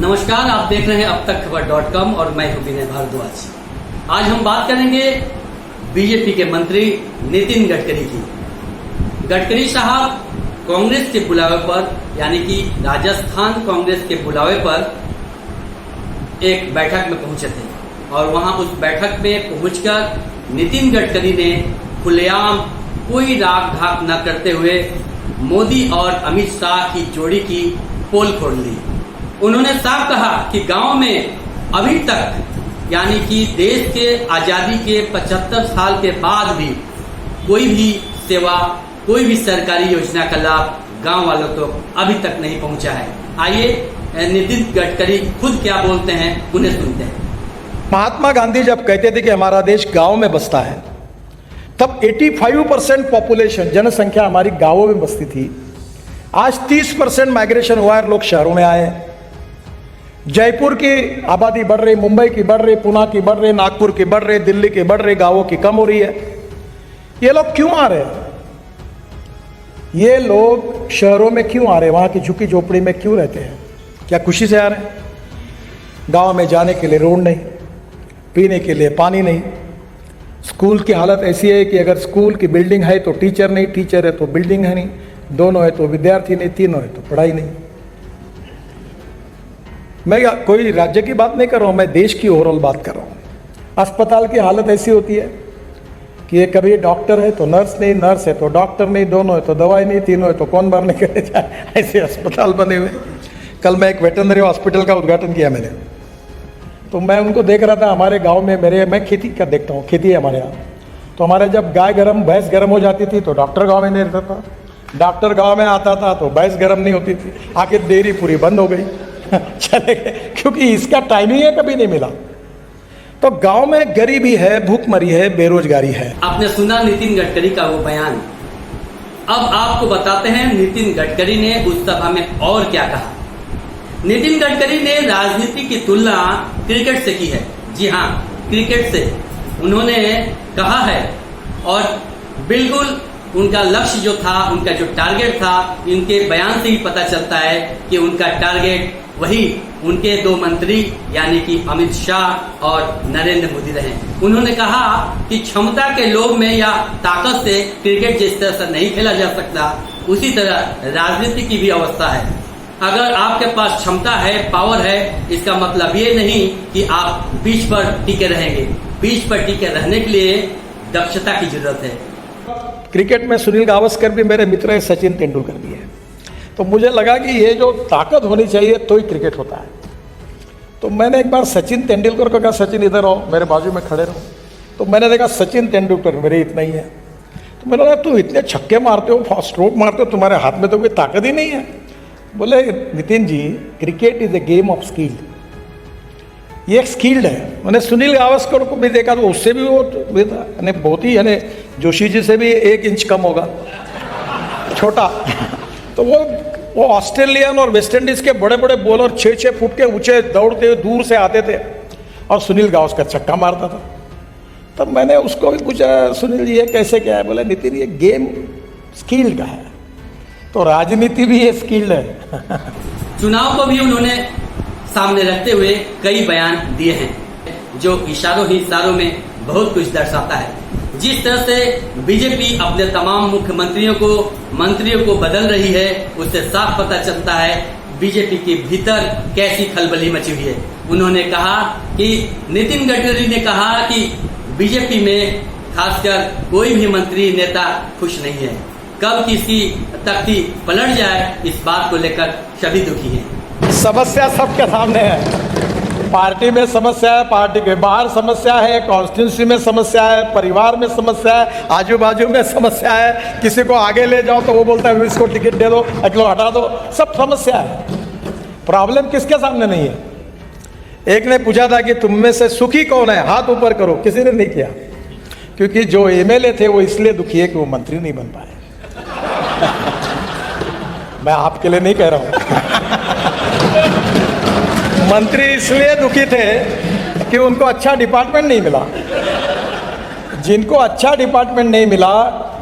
नमस्कार, आप देख रहे हैं अब तक खबर.com और मैं हूं विनय भारद्वाज। आज हम बात करेंगे बीजेपी के मंत्री नितिन गडकरी की। गडकरी साहब कांग्रेस के बुलावे पर, यानी कि राजस्थान कांग्रेस के बुलावे पर एक बैठक में पहुंचे थे और वहां उस बैठक में पहुंचकर नितिन गडकरी ने खुलेआम कोई राग ढाक न करते हुए मोदी और अमित शाह की जोड़ी की पोल खोल ली। उन्होंने साफ कहा कि गांव में अभी तक, यानी कि देश के आजादी के 75 साल के बाद भी कोई भी सेवा, कोई भी सरकारी योजना का लाभ गांव वालों को अभी तक नहीं पहुंचा है। आइए नितिन गडकरी खुद क्या बोलते हैं, उन्हें सुनते हैं। महात्मा गांधी जब कहते थे कि हमारा देश गांव में बसता है, तब 85% पॉपुलेशन, जनसंख्या हमारी गांवों में बसती थी। आज 30% माइग्रेशन हुआ है, लोग शहरों में आए। जयपुर की आबादी बढ़ रही, मुंबई की बढ़ रही, पुणे की बढ़ रही, नागपुर की बढ़ रही, दिल्ली की बढ़ रही, गांवों की कम हो रही है। ये लोग क्यों आ रहे हैं? ये लोग शहरों में क्यों आ रहे हैं? वहां की झुकी झोपड़ी में क्यों रहते हैं? क्या खुशी से आ रहे हैं? गांव में जाने के लिए रोड नहीं, पीने के लिए पानी नहीं। स्कूल की हालत ऐसी है कि अगर स्कूल की बिल्डिंग है तो टीचर नहीं, टीचर है तो बिल्डिंग है नहीं, दोनों है तो विद्यार्थी नहीं, तीनों है तो पढ़ाई नहीं। मैं कोई राज्य की बात नहीं कर रहा हूँ, मैं देश की ओवरऑल बात कर रहा हूँ। अस्पताल की हालत ऐसी होती है कि ये कभी डॉक्टर है तो नर्स नहीं, नर्स है तो डॉक्टर नहीं, दोनों है तो दवाई नहीं, तीनों है तो कौन मरने के जाए, ऐसे अस्पताल बने हुए। कल मैं एक वेटरनरी हॉस्पिटल का उद्घाटन किया मैंने, तो मैं उनको देख रहा था। हमारे गांव में मैं खेती का देखता हूँ, खेती है हमारे यहाँ। तो हमारे जब भैंस गर्म हो जाती थी तो डॉक्टर गांव में नहीं रहता था, डॉक्टर गांव में आता था तो भैंस गर्म नहीं होती थी। आखिर डेयरी पूरी बंद हो गई, चले गए, क्योंकि इसका टाइमिंग है, कभी नहीं मिला। तो गांव में गरीबी है, भूखमरी है, बेरोजगारी है। आपने सुना नितिन गडकरी का वो बयान। अब आपको बताते हैं नितिन गडकरी ने उस सभा में और क्या कहा। नितिन गडकरी ने राजनीति की तुलना क्रिकेट से की है। जी हाँ, क्रिकेट से उन्होंने कहा है, और बिल्कुल उनका लक्ष्य जो था, उनका जो टारगेट था, इनके बयान से ही पता चलता है कि उनका टारगेट वही उनके दो मंत्री यानी कि अमित शाह और नरेंद्र मोदी रहे। उन्होंने कहा कि क्षमता के लोभ में या ताकत से क्रिकेट जिस तरह से नहीं खेला जा सकता, उसी तरह राजनीति की भी अवस्था है। अगर आपके पास क्षमता है, पावर है, इसका मतलब ये नहीं कि आप बीच पर टिके रहेंगे। बीच पर टिके रहने के लिए दक्षता की जरूरत है। क्रिकेट में सुनील गावस्कर भी मेरे मित्र है, सचिन तेंदुलकर भी है। तो मुझे लगा कि ये जो ताकत होनी चाहिए तो ही क्रिकेट होता है। तो मैंने एक बार सचिन तेंदुलकर को कहा, सचिन इधर आओ, मेरे बाजू में खड़े रहो। तो मैंने देखा सचिन तेंदुलकर मेरे इतना ही है। तो मैंने कहा, तुम इतने छक्के मारते हो, फास्ट स्ट्रोक मारते हो, तुम्हारे हाथ में तो कोई ताकत ही नहीं है। बोले, Nitin ji, cricket is a game of skill. ये एक स्किल्ड है। मैंने सुनील गावस्कर को भी देखा तो उससे भी वो था, यानी बहुत ही, यानी जोशी जी से भी 1 इंच कम होगा, छोटा। तो वो ऑस्ट्रेलियन और वेस्ट इंडीज के बड़े बड़े बॉलर 6-6 फुट के ऊंचे दौड़ते हुए दूर से आते थे और सुनील गावस्कर छक्का मारता था। तब मैंने उसको भी पूछा, सुनील जी ये कैसे क्या है? बोले, नितिन ये गेम स्किल्ड का है, तो राजनीति भी ये स्किल्ड है। चुनाव को भी उन्होंने सामने रखते हुए कई बयान दिए हैं, जो इशारों ही इशारों में बहुत कुछ दर्शाता है। जिस तरह से बीजेपी अपने तमाम मुख्यमंत्रियों को बदल रही है, उससे साफ पता चलता है बीजेपी के भीतर कैसी खलबली मची हुई है। उन्होंने कहा कि नितिन गडकरी ने कहा कि बीजेपी में खासकर कोई भी मंत्री नेता खुश नहीं है। कब किसी तख्ती पलट जाए, इस बात को लेकर सभी दुखी हैं। समस्या सबके सामने है। पार्टी में समस्या है, पार्टी के बाहर समस्या है, कॉन्स्टिट्यूंसी में समस्या है, परिवार में समस्या है, आजू बाजू में समस्या है। किसी को आगे ले जाओ तो वो बोलता है इसको टिकट दे दो, अगलो हटा दो, सब समस्या है। प्रॉब्लम किसके सामने नहीं है? एक ने पूछा था कि तुम में से सुखी कौन है, हाथ ऊपर करो, किसी ने नहीं किया। क्योंकि जो एमएलए थे वो इसलिए दुखी है कि वो मंत्री नहीं बन पाए। मैं आपके लिए नहीं कह रहा हूं। मंत्री इसलिए दुखी थे कि उनको अच्छा डिपार्टमेंट नहीं मिला। जिनको अच्छा डिपार्टमेंट नहीं मिला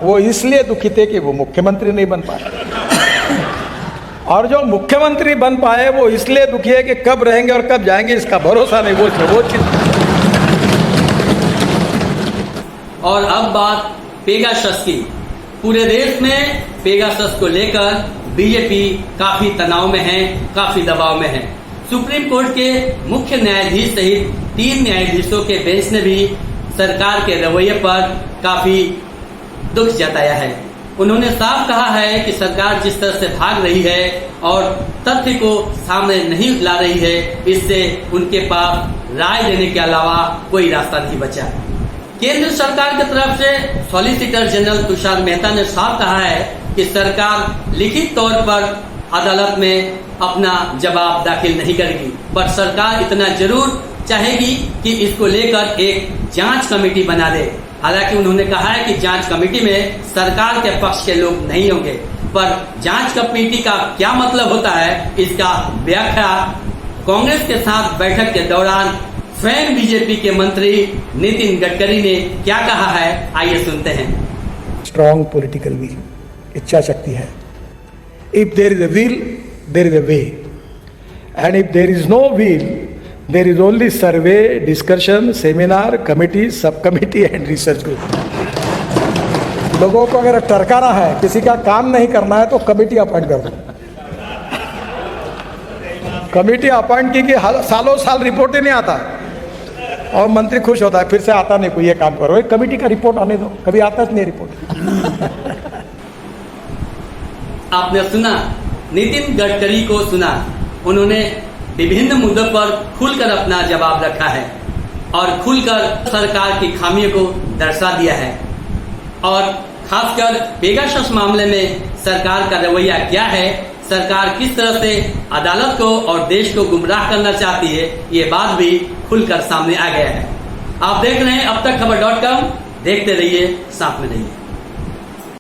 वो इसलिए दुखी थे कि वो मुख्यमंत्री नहीं बन पाए। और जो मुख्यमंत्री बन पाए वो इसलिए दुखी है कि कब रहेंगे और कब जाएंगे इसका भरोसा नहीं, वो चीज। और अब बात पेगासस की। पूरे देश में पेगासस को लेकर बीजेपी काफी तनाव में है, काफी दबाव में है। सुप्रीम कोर्ट के मुख्य न्यायाधीश सहित 3 न्यायाधीशों के बेंच ने भी सरकार के रवैये पर काफी दुख जताया है। उन्होंने साफ कहा है कि सरकार जिस तरह से भाग रही है और तथ्य को सामने नहीं ला रही है, इससे उनके पास राय देने के अलावा कोई रास्ता नहीं बचा। केंद्र सरकार की तरफ से सॉलिसिटर जनरल तुषार मेहता ने साफ कहा है कि सरकार लिखित तौर पर अदालत में अपना जवाब दाखिल नहीं करेगी, पर सरकार इतना जरूर चाहेगी कि इसको लेकर एक जांच कमेटी बना दे। हालांकि उन्होंने कहा है कि जांच कमेटी में सरकार के पक्ष के लोग नहीं होंगे, पर जांच कमेटी का क्या मतलब होता है, इसका व्याख्या कांग्रेस के साथ बैठक के दौरान स्वयं बीजेपी के मंत्री नितिन गडकरी ने क्या कहा है, आइए सुनते हैं। स्ट्रॉन्ग पॉलिटिकल विल, इच्छा शक्ति है। If there is a will there is a way, and if there is no will there is only survey, discussion, seminar, committee, sub committee and research group. लोगों को अगर टरकाना है, किसी का काम नहीं करना है, तो कमेटी अपॉइंट कर दो। कमेटी अपॉइंट की कि सालों साल रिपोर्ट ही नहीं आता और मंत्री खुश होता है, फिर से आता नहीं कोई, ये काम करो, एक कमेटी का रिपोर्ट आने दो, कभी आता नहीं रिपोर्ट। आपने सुना, नितिन गडकरी को सुना, उन्होंने विभिन्न मुद्दों पर खुलकर अपना जवाब रखा है और खुलकर सरकार की खामियों को दर्शा दिया है। और खासकर पेगासस मामले में सरकार का रवैया क्या है, सरकार किस तरह से अदालत को और देश को गुमराह करना चाहती है, ये बात भी खुलकर सामने आ गया है। आप देख रहे हैं अब तक खबर.com, देखते रहिए, साथ में रहिए।